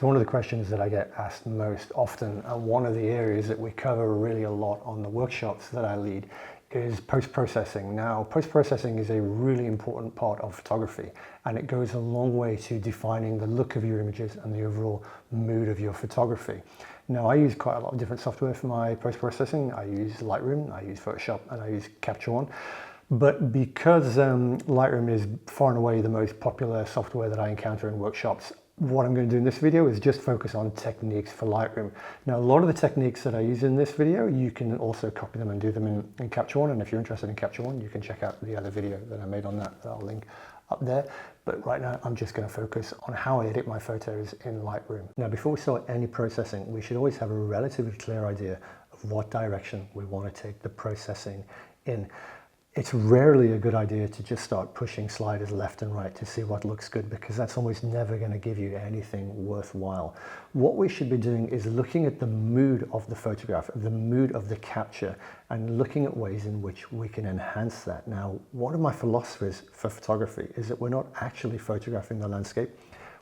So one of the questions that I get asked most often, and one of the areas that we cover really a lot on the workshops that I lead, is post-processing. Now, post-processing is a really important part of photography, and it goes a long way to defining the look of your images and the overall mood of your photography. Now, I use quite a lot of different software for my post-processing. I use Lightroom, I use Photoshop, and I use Capture One. But because Lightroom is far and away the most popular software that I encounter in workshops, what I'm going to do in this video is just focus on techniques for Lightroom. Now, a lot of the techniques that I use in this video, you can also copy them and do them in Capture One. And if you're interested in Capture One, you can check out the other video that I made on that I'll link up there. But right now, I'm just going to focus on how I edit my photos in Lightroom. Now, before we start any processing, we should always have a relatively clear idea of what direction we want to take the processing in. It's rarely a good idea to just start pushing sliders left and right to see what looks good, because that's almost never going to give you anything worthwhile. What we should be doing is looking at the mood of the photograph, the mood of the capture, and looking at ways in which we can enhance that. Now, one of my philosophies for photography is that we're not actually photographing the landscape,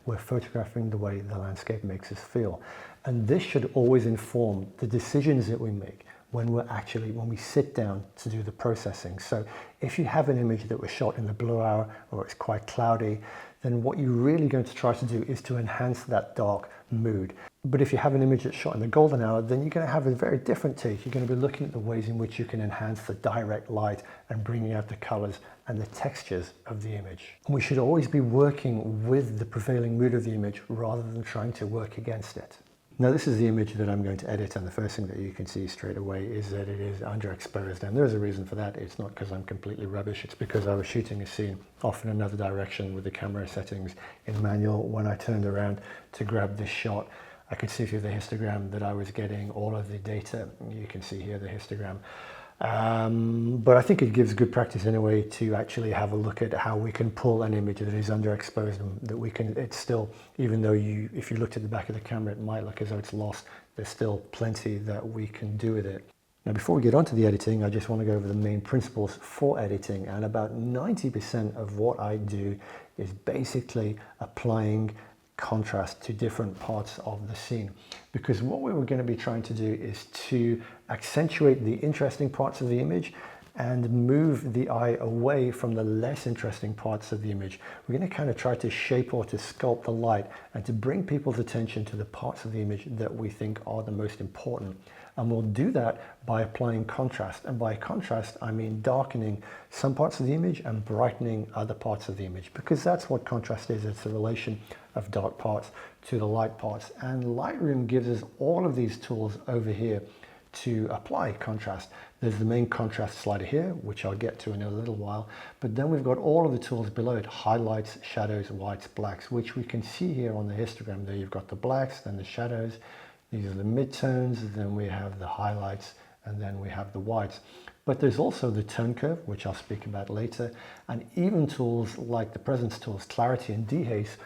we're photographing the way the landscape makes us feel. And this should always inform the decisions that we make when we sit down to do the processing. So if you have an image that was shot in the blue hour or it's quite cloudy, then what you're really going to try to do is to enhance that dark mood. But if you have an image that's shot in the golden hour, then you're going to have a very different take. You're going to be looking at the ways in which you can enhance the direct light and bringing out the colors and the textures of the image. And we should always be working with the prevailing mood of the image rather than trying to work against it. Now, this is the image that I'm going to edit, and the first thing that you can see straight away is that it is underexposed, and there's a reason for that. It's not because I'm completely rubbish, it's because I was shooting a scene off in another direction with the camera settings in manual. When I turned around to grab this shot, I could see through the histogram that I was getting all of the data. You can see here the histogram. But I think it gives good practice anyway to actually have a look at how we can pull an image that is underexposed, and that we can, it's still, even though if you looked at the back of the camera, it might look as though it's lost, there's still plenty that we can do with it. Now, before we get on to the editing, I just want to go over the main principles for editing, and about 90% of what I do is basically applying contrast to different parts of the scene, because what we were going to be trying to do is to accentuate the interesting parts of the image and move the eye away from the less interesting parts of the image. We're going to kind of try to shape or to sculpt the light and to bring people's attention to the parts of the image that we think are the most important. And we'll do that by applying contrast. And by contrast, I mean darkening some parts of the image and brightening other parts of the image, because that's what contrast is. It's the relation of dark parts to the light parts. And Lightroom gives us all of these tools over here to apply contrast. There's the main contrast slider here, which I'll get to in a little while, but then we've got all of the tools below it: highlights, shadows, whites, blacks, which we can see here on the histogram. There you've got the blacks, then the shadows, these are the midtones, then we have the highlights, and then we have the whites. But there's also the tone curve, which I'll speak about later, and even tools like the presence tools, clarity and dehaze,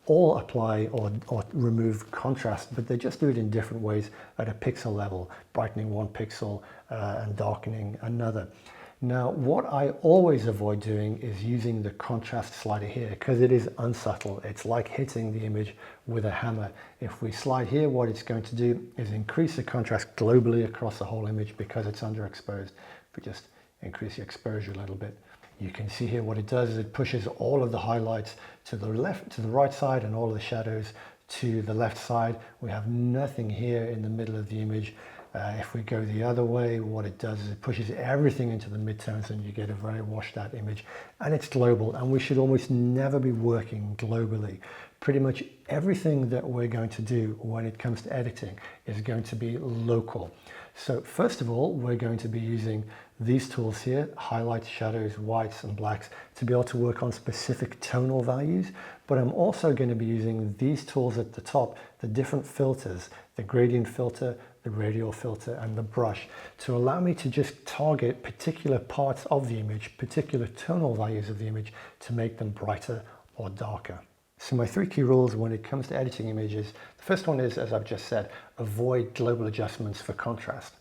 all apply or remove contrast, but they just do it in different ways at a pixel level, brightening one pixel and darkening another. Now, what I always avoid doing is using the contrast slider here, because it is unsubtle. It's like hitting the image with a hammer. If we slide here, what it's going to do is increase the contrast globally across the whole image because it's underexposed. If we just increase the exposure a little bit, you can see here what it does is it pushes all of the highlights to the left, to the right side, and all of the shadows to the left side. We have nothing here in the middle of the image. If we go the other way, what it does is it pushes everything into the midtones, and you get a very washed out image, and it's global. And we should almost never be working globally. Pretty much everything that we're going to do when it comes to editing is going to be local. So first of all, we're going to be using these tools here, highlights, shadows, whites and blacks, to be able to work on specific tonal values. But I'm also going to be using these tools at the top, the different filters, the gradient filter, the radial filter, and the brush, to allow me to just target particular parts of the image, particular tonal values of the image, to make them brighter or darker. So my 3 key rules when it comes to editing images: the first one is, as I've just said, avoid global adjustments for contrast.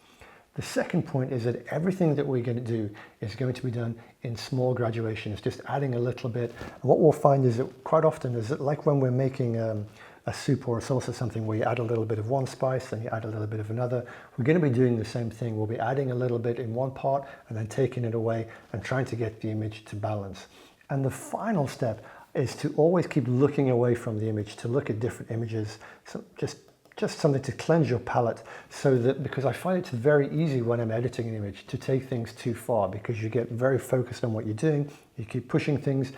The second point is that everything that we're going to do is going to be done in small graduations, just adding a little bit. And what we'll find is that quite often is that, like when we're making a soup or a sauce or something where you add a little bit of one spice, then you add a little bit of another. We're going to be doing the same thing. We'll be adding a little bit in one part and then taking it away and trying to get the image to balance. And the final step is to always keep looking away from the image, to look at different images. So just something to cleanse your palette, so that, because I find it's very easy when I'm editing an image to take things too far, because you get very focused on what you're doing, you keep pushing things,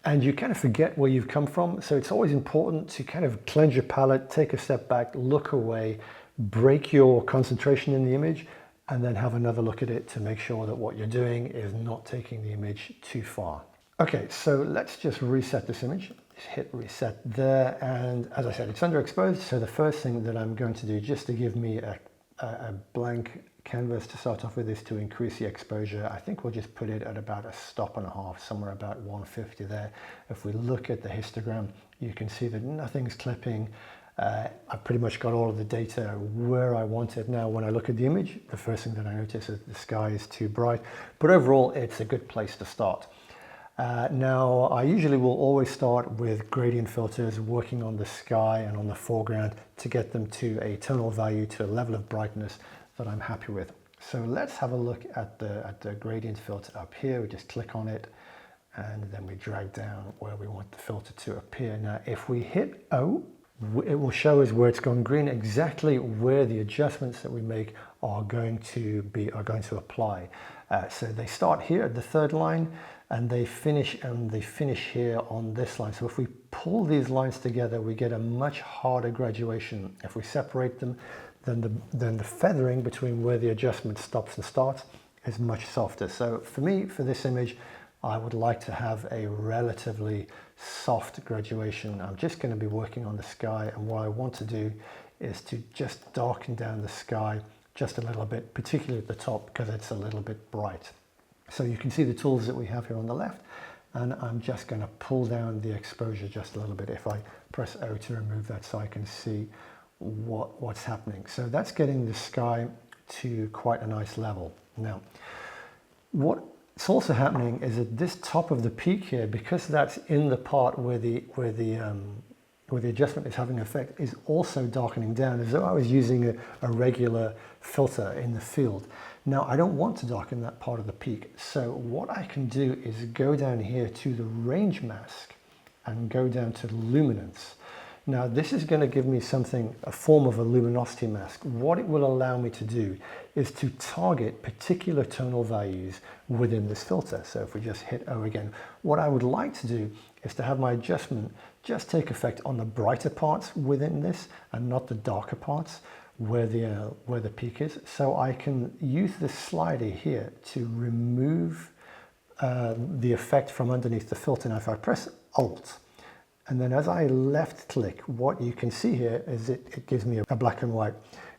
and you kind of forget where you've come from. So it's always important to kind of cleanse your palette, take a step back, look away, break your concentration in the image, and then have another look at it to make sure that what you're doing is not taking the image too far. Okay, so let's just reset this image. Just hit reset there, and as I said, it's underexposed. So the first thing that I'm going to do, just to give me a blank canvas to start off with, is to increase the exposure. I think we'll just put it at about a stop and a half, somewhere about 150 there. If we look at the histogram, you can see that nothing's clipping. I've pretty much got all of the data where I want it. Now, when I look at the image, the first thing that I notice is the sky is too bright, but overall, it's a good place to start. Now, I usually will always start with gradient filters, working on the sky and on the foreground to get them to a tonal value, to a level of brightness that I'm happy with. So let's have a look at the gradient filter up here. We just click on it and then we drag down where we want the filter to appear. Now, if we hit O, it will show us where it's gone green, exactly where the adjustments that we make are going to apply. So they start here at the third line, and they finish here on this line. So if we pull these lines together, we get a much harder graduation. If we separate them, then the feathering between where the adjustment stops and starts is much softer. So for me, for this image, I would like to have a relatively soft graduation. I'm just going to be working on the sky, and what I want to do is to just darken down the sky just a little bit, particularly at the top, because it's a little bit bright. So you can see the tools that we have here on the left, and I'm just going to pull down the exposure just a little bit. If I press O to remove that, so I can see what's happening. So that's getting the sky to quite a nice level. Now, what's also happening is at this top of the peak here, because that's in the part where the adjustment is having an effect, is also darkening down as though I was using a regular filter in the field. Now, I don't want to darken that part of the peak, so what I can do is go down here to the range mask and go down to luminance. Now, this is going to give me a form of a luminosity mask. What it will allow me to do is to target particular tonal values within this filter. So if we just hit O again, what I would like to do is to have my adjustment just take effect on the brighter parts within this and not the darker parts where the peak is. So I can use this slider here to remove the effect from underneath the filter. Now, if I press Alt, and then as I left click, what you can see here is it gives me a black and white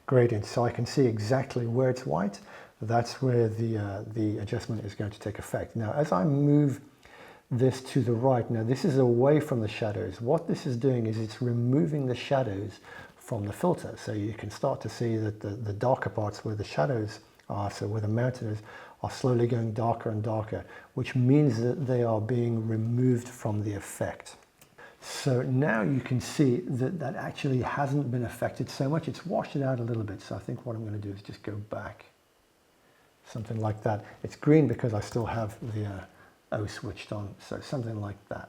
gradient. So I can see exactly where it's white. That's where the adjustment is going to take effect. Now, as I move this to the right, now this is away from the shadows. What this is doing is it's removing the shadows from the filter. So you can start to see that the darker parts where the shadows are, so where the mountain is, are slowly going darker and darker, which means that they are being removed from the effect. So now you can see that that actually hasn't been affected so much. It's washed it out a little bit. So I think what I'm going to do is just go back. Something like that. It's green because I still have the O switched on. So something like that.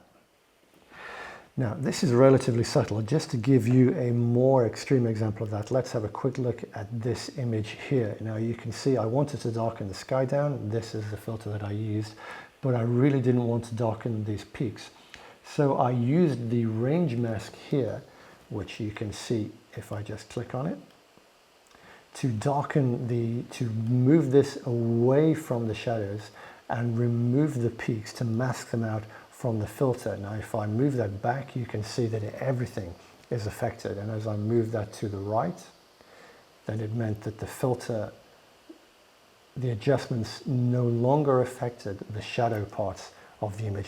Now, this is relatively subtle. Just to give you a more extreme example of that, let's have a quick look at this image here. Now, you can see I wanted to darken the sky down. This is the filter that I used, but I really didn't want to darken these peaks. So I used the range mask here, which you can see if I just click on it, to move this away from the shadows and remove the peaks, to mask them out from the filter. Now, if I move that back, you can see that everything is affected. And as I move that to the right, then it meant that the filter, the adjustments no longer affected the shadow parts of the image.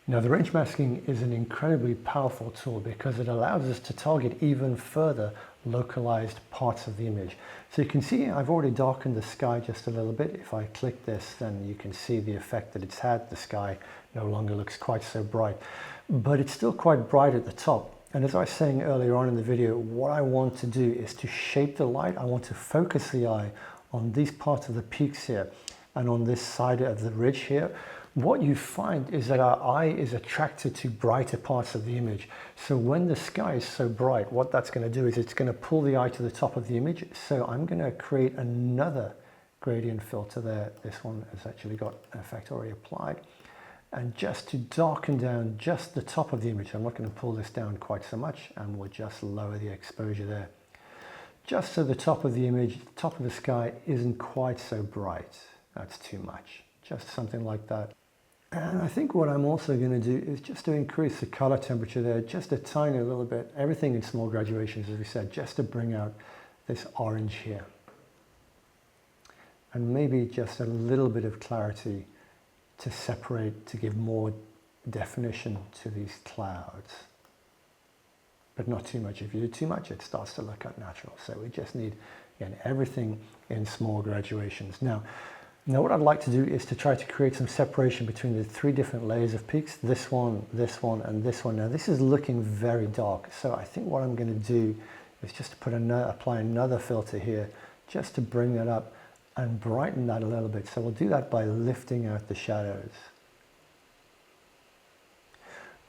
Now, the range masking is an incredibly powerful tool because it allows us to target even further localized parts of the image. So you can see I've already darkened the sky just a little bit. If I click this, then you can see the effect that it's had. The sky no longer looks quite so bright, but it's still quite bright at the top. And as I was saying earlier on in the video, what I want to do is to shape the light. I want to focus the eye on these parts of the peaks here and on this side of the ridge here. What you find is that our eye is attracted to brighter parts of the image. So when the sky is so bright, what that's going to do is it's going to pull the eye to the top of the image. So I'm going to create another gradient filter there. This one has actually got an effect already applied. And just to darken down just the top of the image, I'm not going to pull this down quite so much, and we'll just lower the exposure there. Just so the top of the image, the top of the sky isn't quite so bright. That's too much. Just something like that. And I think what I'm also going to do is just to increase the color temperature there just a tiny little bit. Everything in small graduations, as we said, just to bring out this orange here. And maybe just a little bit of clarity to separate, to give more definition to these clouds. But not too much. If you do too much, it starts to look unnatural. So we just need, again, everything in small graduations. Now what I'd like to do is to try to create some separation between the three different layers of peaks, this one, and this one. Now this is looking very dark, so I think what I'm going to do is just to apply another filter here, just to bring that up and brighten that a little bit. So we'll do that by lifting out the shadows.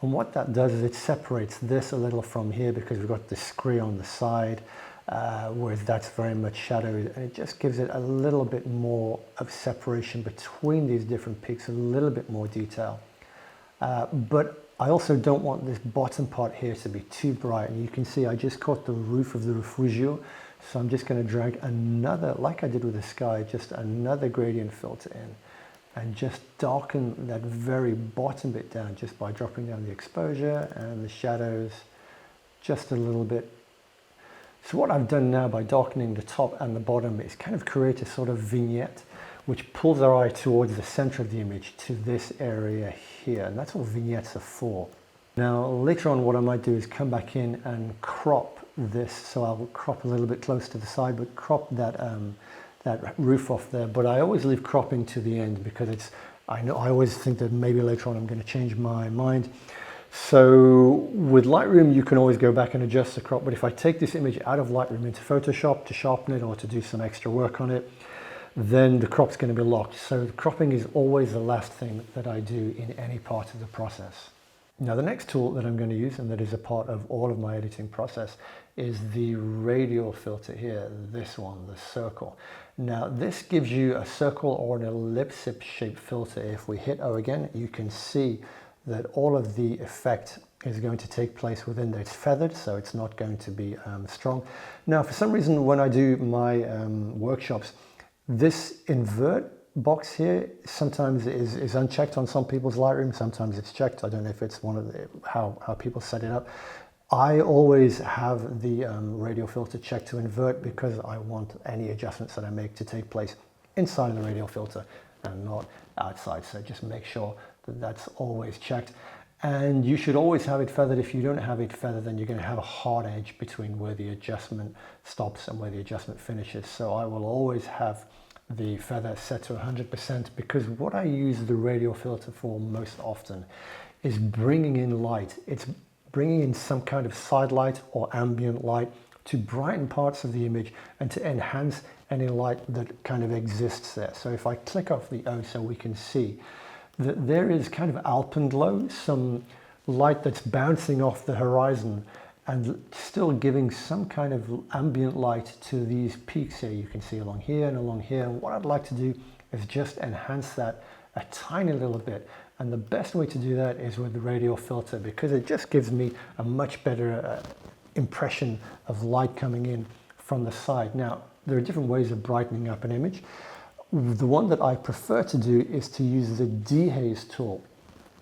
And what that does is it separates this a little from here, because we've got the scree on the side, whereas that's very much shadowy, and it just gives it a little bit more of separation between these different peaks, a little bit more detail. But I also don't want this bottom part here to be too bright, and you can see I just caught the roof of the refugio, so I'm just going to drag another, like I did with the sky, just another gradient filter in, and just darken that very bottom bit down just by dropping down the exposure and the shadows just a little bit. So what I've done now by darkening the top and the bottom is kind of create a sort of vignette which pulls our eye towards the center of the image, to this area here, and that's what vignettes are for. Now later on what I might do is come back in and crop this, so I'll crop a little bit close to the side, but crop that that roof off there. But I always leave cropping to the end, because I always think that maybe later on I'm going to change my mind. So with Lightroom, you can always go back and adjust the crop, but if I take this image out of Lightroom into Photoshop to sharpen it or to do some extra work on it, then the crop's going to be locked. So the cropping is always the last thing that I do in any part of the process. Now the next tool that I'm going to use, and that is a part of all of my editing process, is the Radial filter here, this one, the circle. Now this gives you a circle or an ellipse shaped filter. If we hit O again, you can see that all of the effect is going to take place within there. It's feathered, so it's not going to be strong. Now, for some reason, when I do my workshops, this invert box here sometimes is unchecked on some people's Lightroom, sometimes it's checked. I don't know if it's one of the, how people set it up. I always have the radial filter checked to invert, because I want any adjustments that I make to take place inside of the radial filter and not outside. So just make sure that that's always checked. And you should always have it feathered. If you don't have it feathered, then you're going to have a hard edge between where the adjustment stops and where the adjustment finishes. So I will always have the feather set to 100%, because what I use the radial filter for most often is bringing in light. It's bringing in some kind of side light or ambient light to brighten parts of the image and to enhance any light that kind of exists there. So if I click off the O, so we can see that there is kind of alpenglow, some light that's bouncing off the horizon and still giving some kind of ambient light to these peaks here. You can see along here and along here. And what I'd like to do is just enhance that a tiny little bit. And the best way to do that is with the radial filter, because it just gives me a much better impression of light coming in from the side. Now, there are different ways of brightening up an image. The one that I prefer to do is to use the Dehaze tool.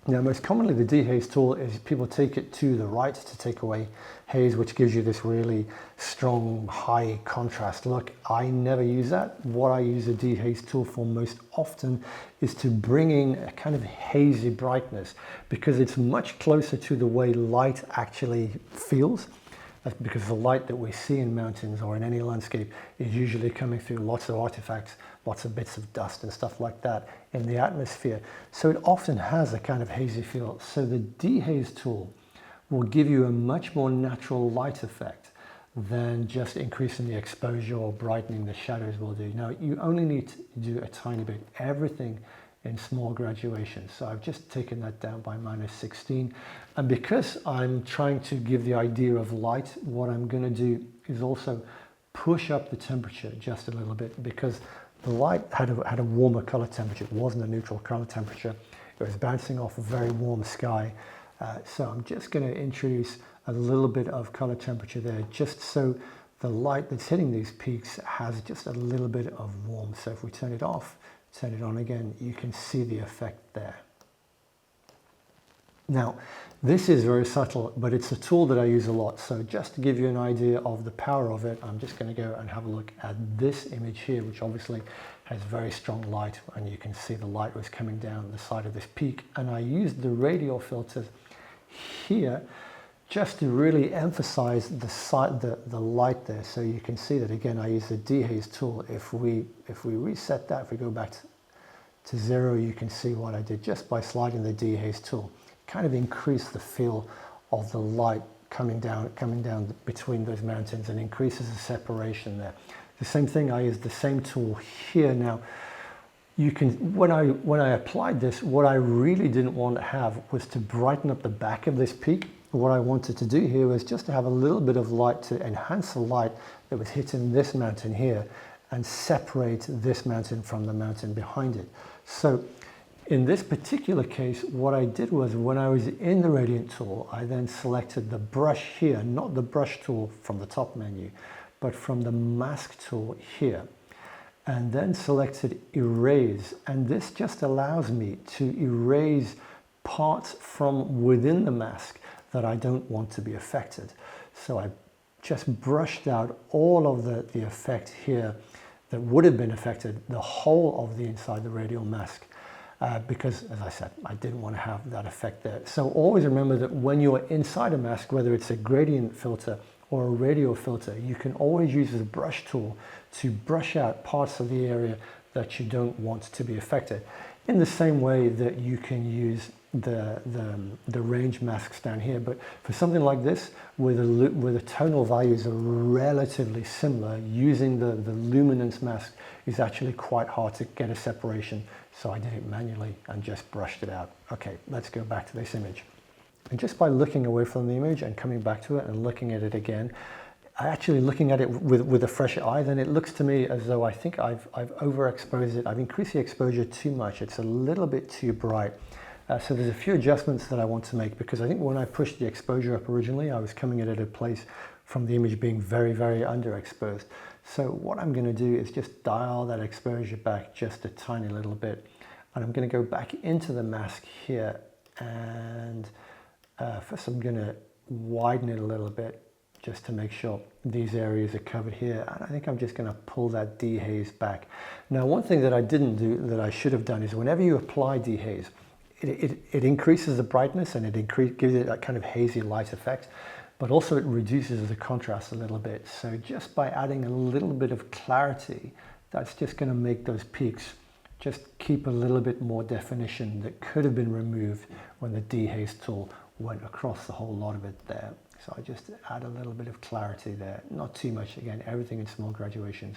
Now, most commonly the Dehaze tool is people take it to the right to take away haze, which gives you this really strong, high contrast look. I never use that. What I use the Dehaze tool for most often is to bring in a kind of hazy brightness, because it's much closer to the way light actually feels. That's because the light that we see in mountains or in any landscape is usually coming through lots of artifacts, lots of bits of dust and stuff like that in the atmosphere. So it often has a kind of hazy feel. So the Dehaze tool will give you a much more natural light effect than just increasing the exposure or brightening the shadows will do. Now, you only need to do a tiny bit, everything in small graduations. So I've just taken that down by -16. And because I'm trying to give the idea of light, what I'm going to do is also push up the temperature just a little bit, because the light had a warmer color temperature. It wasn't a neutral color temperature. It was bouncing off a very warm sky. So I'm just going to introduce a little bit of color temperature there, just so the light that's hitting these peaks has just a little bit of warmth. So if we turn it off, turn it on again, you can see the effect there. Now, this is very subtle, but it's a tool that I use a lot. So just to give you an idea of the power of it, I'm just going to go and have a look at this image here, which obviously has very strong light, and you can see the light was coming down the side of this peak. And I used the radial filters here just to really emphasize the light there. So you can see that again, I use the Dehaze tool. If we reset that, if we go back to 0, you can see what I did just by sliding the Dehaze tool. Kind of increase the feel of the light coming down between those mountains, and increases the separation there. The same thing, I use the same tool here. Now, you can, when I applied this, what I really didn't want to have was to brighten up the back of this peak. What I wanted to do here was just to have a little bit of light to enhance the light that was hitting this mountain here and separate this mountain from the mountain behind it. So in this particular case, what I did was, when I was in the Radiant tool, I then selected the brush here, not the brush tool from the top menu, but from the mask tool here, and then selected erase. And this just allows me to erase parts from within the mask that I don't want to be affected. So I just brushed out all of the effect here that would have been affected, the whole of the inside the radial mask. Because, as I said, I didn't want to have that effect there. So always remember that when you're inside a mask, whether it's a gradient filter or a radial filter, you can always use the brush tool to brush out parts of the area that you don't want to be affected. In the same way that you can use the range masks down here. But for something like this, where the tonal values are relatively similar, using the luminance mask is actually quite hard to get a separation. So I did it manually and just brushed it out. Okay, let's go back to this image. And just by looking away from the image and coming back to it and looking at it again, actually looking at it with a fresh eye, then it looks to me as though I think I've overexposed it. I've increased the exposure too much. It's a little bit too bright. So there's a few adjustments that I want to make, because I think when I pushed the exposure up originally, I was coming at it at a place from the image being very, very underexposed. So what I'm going to do is just dial that exposure back just a tiny little bit. And I'm going to go back into the mask here. And first I'm going to widen it a little bit just to make sure these areas are covered here. And I think I'm just going to pull that dehaze back. Now, one thing that I didn't do that I should have done is, whenever you apply dehaze, it increases the brightness and it gives it that kind of hazy light effect, but also it reduces the contrast a little bit. So just by adding a little bit of clarity, that's just going to make those peaks just keep a little bit more definition that could have been removed when the dehaze tool went across the whole lot of it there. So I just add a little bit of clarity there, not too much, again, everything in small graduations,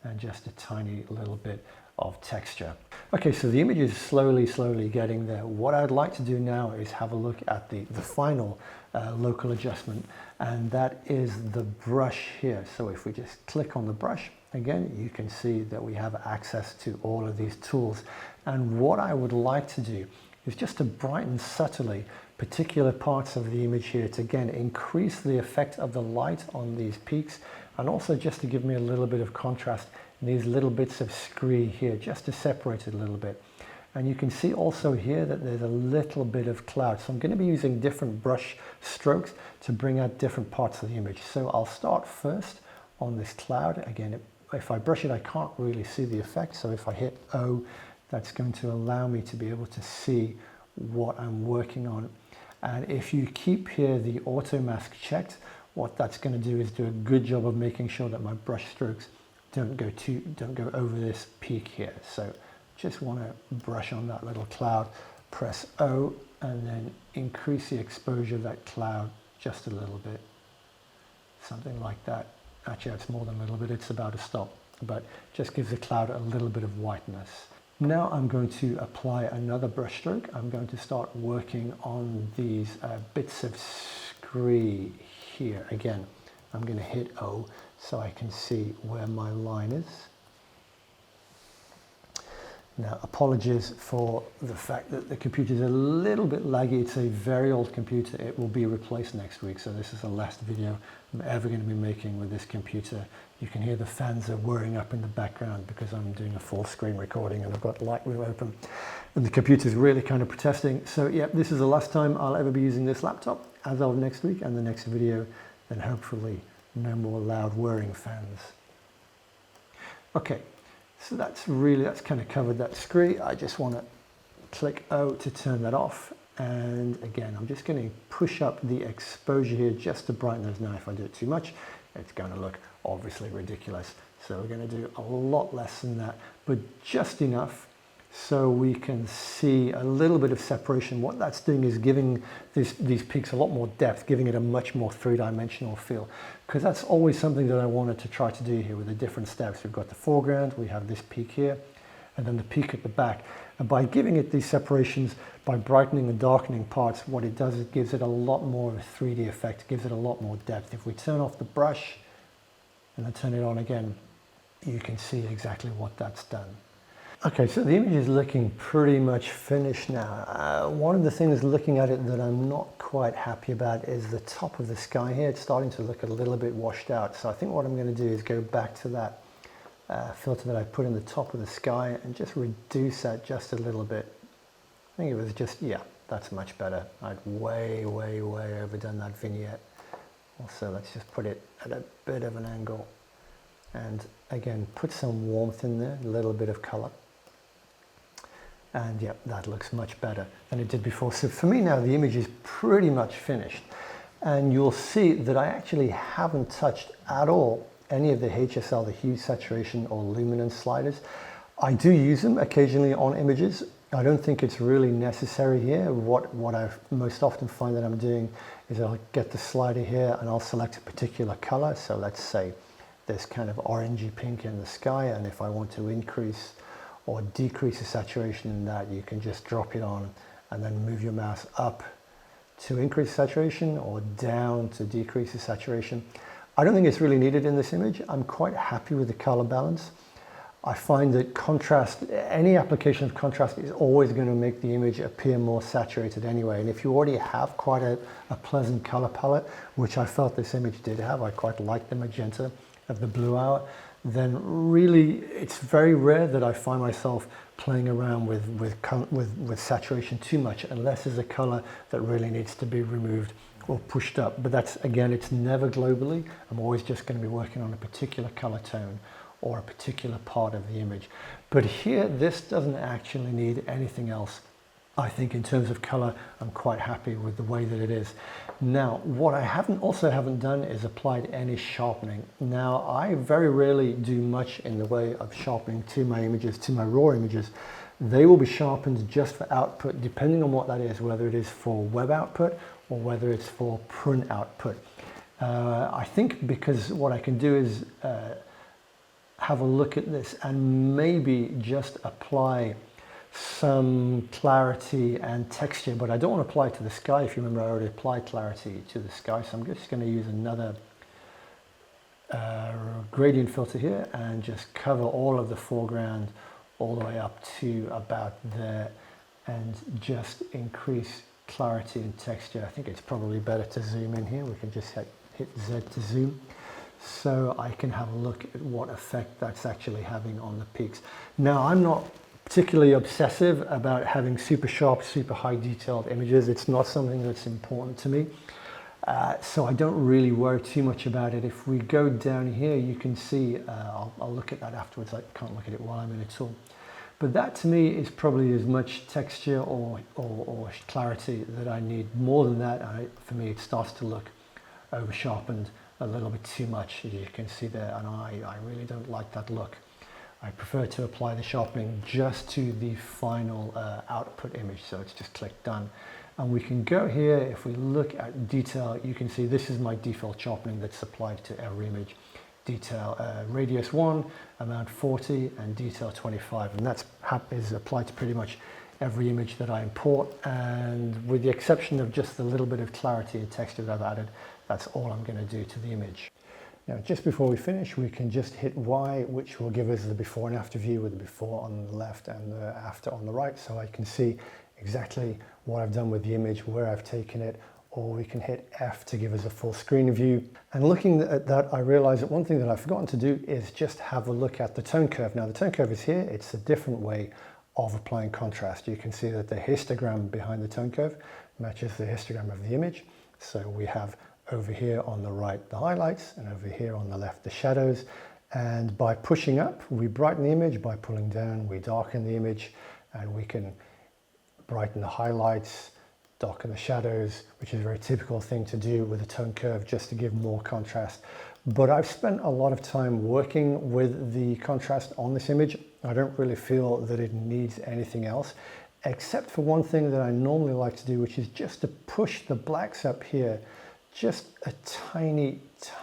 and just a tiny little bit of texture. Okay, so the image is slowly getting there. What I'd like to do now is have a look at the final local adjustment, and that is the brush here. So if we just click on the brush, again, you can see that we have access to all of these tools. And what I would like to do is just to brighten subtly particular parts of the image here, to again increase the effect of the light on these peaks, and also just to give me a little bit of contrast in these little bits of scree here, just to separate it a little bit. And you can see also here that there's a little bit of cloud. So I'm going to be using different brush strokes to bring out different parts of the image. So I'll start first on this cloud. Again, if I brush it, I can't really see the effect. So if I hit O, that's going to allow me to be able to see what I'm working on. And if you keep here the auto mask checked, what that's going to do is do a good job of making sure that my brush strokes don't go over this peak here. So just want to brush on that little cloud press O, and then increase the exposure of that cloud just a little bit. Something like that. Actually, it's more than a little bit, it's about a stop, but just gives the cloud a little bit of whiteness. Now I'm going to apply another brush stroke. I'm going to start working on these bits of scree here. Again, I'm going to hit O so I can see where my line is. Now, apologies for the fact that the computer is a little bit laggy. It's a very old computer. It will be replaced next week, so this is the last video I'm ever going to be making with this computer. You can hear the fans are whirring up in the background because I'm doing a full screen recording and I've got Lightroom open. And the computer's really kind of protesting. So yeah, this is the last time I'll ever be using this laptop as of next week, and the next video, then hopefully no more loud whirring fans. Okay. So that's kind of covered that scree. I just want to click O to turn that off. And again, I'm just going to push up the exposure here just to brighten those. Now, if I do it too much, it's going to look obviously ridiculous. So we're going to do a lot less than that, but just enough so we can see a little bit of separation. What that's doing is giving these peaks a lot more depth, giving it a much more three-dimensional feel. Because that's always something that I wanted to try to do here with the different steps. We've got the foreground, we have this peak here, and then the peak at the back. And by giving it these separations, by brightening and darkening parts, what it does is it gives it a lot more of a 3D effect, gives it a lot more depth. If we turn off the brush and then turn it on again, you can see exactly what that's done. Okay, so the image is looking pretty much finished now. One of the things looking at it that I'm not quite happy about is the top of the sky here. It's starting to look a little bit washed out. So I think what I'm going to do is go back to that filter that I put in the top of the sky and just reduce that just a little bit. I think it was just, yeah, that's much better. I'd way overdone that vignette. Also, let's just put it at a bit of an angle. And again, put some warmth in there, a little bit of color. And yeah, that looks much better than it did before. So for me now, the image is pretty much finished. And you'll see that I actually haven't touched at all any of the HSL, the hue, saturation, or luminance sliders. I do use them occasionally on images. I don't think it's really necessary here. What I most often find that I'm doing is I'll get the slider here and I'll select a particular color. So let's say this kind of orangey pink in the sky, and if I want to increase or decrease the saturation in that, you can just drop it on and then move your mouse up to increase saturation or down to decrease the saturation. I don't think it's really needed in this image. I'm quite happy with the color balance. I find that contrast, any application of contrast is always going to make the image appear more saturated anyway. And if you already have quite a pleasant color palette, which I felt this image did have, I quite like the magenta of the blue hour, then really it's very rare that I find myself playing around with saturation too much, unless there's a color that really needs to be removed or pushed up. But that's, again, it's never globally. I'm always just going to be working on a particular color tone or a particular part of the image. But here, this doesn't actually need anything else. I think in terms of color, I'm quite happy with the way that it is. Now, what I also haven't done is applied any sharpening. Now, I very rarely do much in the way of sharpening to my images, to my raw images. They will be sharpened just for output, depending on what that is, whether it is for web output or whether it's for print output. I think because what I can do is have a look at this and maybe just apply some clarity and texture, but I don't want to apply it to the sky. If you remember, I already applied clarity to the sky, so I'm just going to use another gradient filter here and just cover all of the foreground all the way up to about there and just increase clarity and texture. I think it's probably better to zoom in here. We can just hit Z to zoom, so I can have a look at what effect that's actually having on the peaks. Now, I'm not particularly obsessive about having super sharp, super high detailed images. It's not something that's important to me. So I don't really worry too much about it. If we go down here, you can see, I'll look at that afterwards. I can't look at it while I'm in a tool. But that to me is probably as much texture or clarity that I need. More than that, for me, it starts to look over sharpened a little bit too much, as you can see there, and I really don't like that look. I prefer to apply the sharpening just to the final output image. So it's just click done. And we can go here, if we look at detail, you can see this is my default sharpening that's applied to every image. Detail radius 1, amount 40, and detail 25. And that is applied to pretty much every image that I import. And with the exception of just the little bit of clarity and texture that I've added, that's all I'm going to do to the image. Now, just before we finish, we can just hit Y, which will give us the before and after view with the before on the left and the after on the right. So I can see exactly what I've done with the image, where I've taken it, or we can hit F to give us a full screen view. And looking at that, I realized that one thing that I've forgotten to do is just have a look at the tone curve. Now, the tone curve is here. It's a different way of applying contrast. You can see that the histogram behind the tone curve matches the histogram of the image. So we have over here on the right the highlights, and over here on the left the shadows. And by pushing up, we brighten the image. By pulling down, we darken the image, and we can brighten the highlights, darken the shadows, which is a very typical thing to do with a tone curve, just to give more contrast. But I've spent a lot of time working with the contrast on this image. I don't really feel that it needs anything else, except for one thing that I normally like to do, which is just to push the blacks up here just a tiny,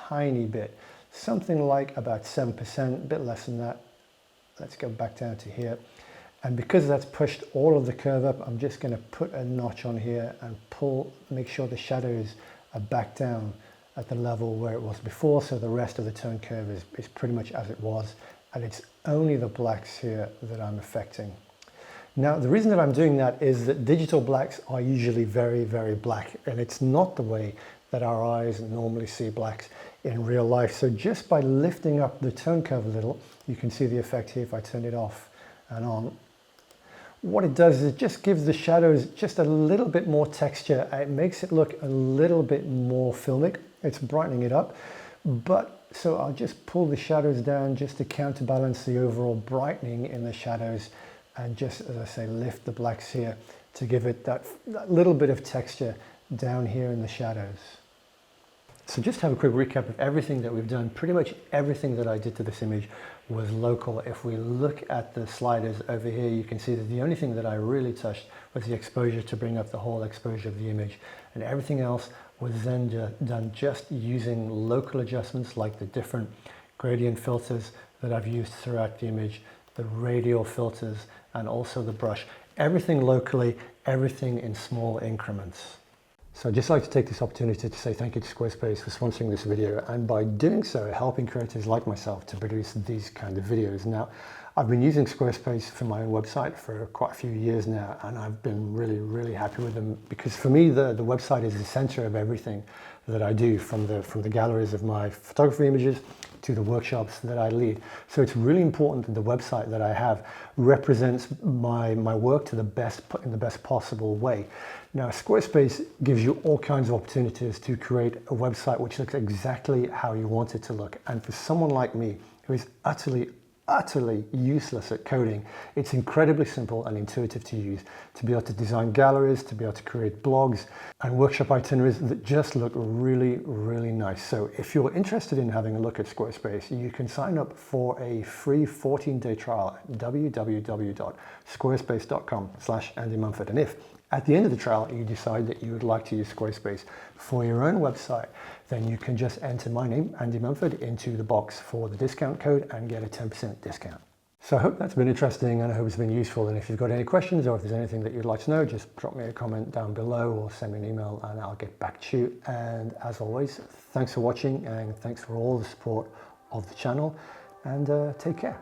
tiny bit. Something like about 7%, a bit less than that. Let's go back down to here. And because that's pushed all of the curve up, I'm just going to put a notch on here and make sure the shadows are back down at the level where it was before, so the rest of the tone curve is pretty much as it was, and it's only the blacks here that I'm affecting. Now, the reason that I'm doing that is that digital blacks are usually very, very black, and it's not the way that our eyes normally see blacks in real life. So just by lifting up the tone curve a little, you can see the effect here if I turn it off and on. What it does is it just gives the shadows just a little bit more texture. It makes it look a little bit more filmic. It's brightening it up. But so I'll just pull the shadows down just to counterbalance the overall brightening in the shadows, and just, as I say, lift the blacks here to give it that little bit of texture down here in the shadows. So just have a quick recap of everything that we've done. Pretty much everything that I did to this image was local. If we look at the sliders over here, you can see that the only thing that I really touched was the exposure to bring up the whole exposure of the image. And everything else was then done just using local adjustments, like the different gradient filters that I've used throughout the image, the radial filters, and also the brush. Everything locally, everything in small increments. So I'd just like to take this opportunity to say thank you to Squarespace for sponsoring this video, and by doing so, helping creators like myself to produce these kind of videos. Now, I've been using Squarespace for my own website for quite a few years now, and I've been really, really happy with them, because for me, the website is the center of everything that I do, from the galleries of my photography images to the workshops that I lead. So it's really important that the website that I have represents my work in the best possible way. Now, Squarespace gives you all kinds of opportunities to create a website which looks exactly how you want it to look. And for someone like me, who is utterly useless at coding, it's incredibly simple and intuitive to use, to be able to design galleries, to be able to create blogs and workshop itineraries that just look really, really nice. So if you're interested in having a look at Squarespace, you can sign up for a free 14-day trial at www.squarespace.com/Andy Mumford. And if at the end of the trial you decide that you would like to use Squarespace for your own website, then you can just enter my name, Andy Mumford, into the box for the discount code and get a 10% discount. So I hope that's been interesting, and I hope it's been useful. And if you've got any questions, or if there's anything that you'd like to know, just drop me a comment down below or send me an email and I'll get back to you. And as always, thanks for watching, and thanks for all the support of the channel, and take care.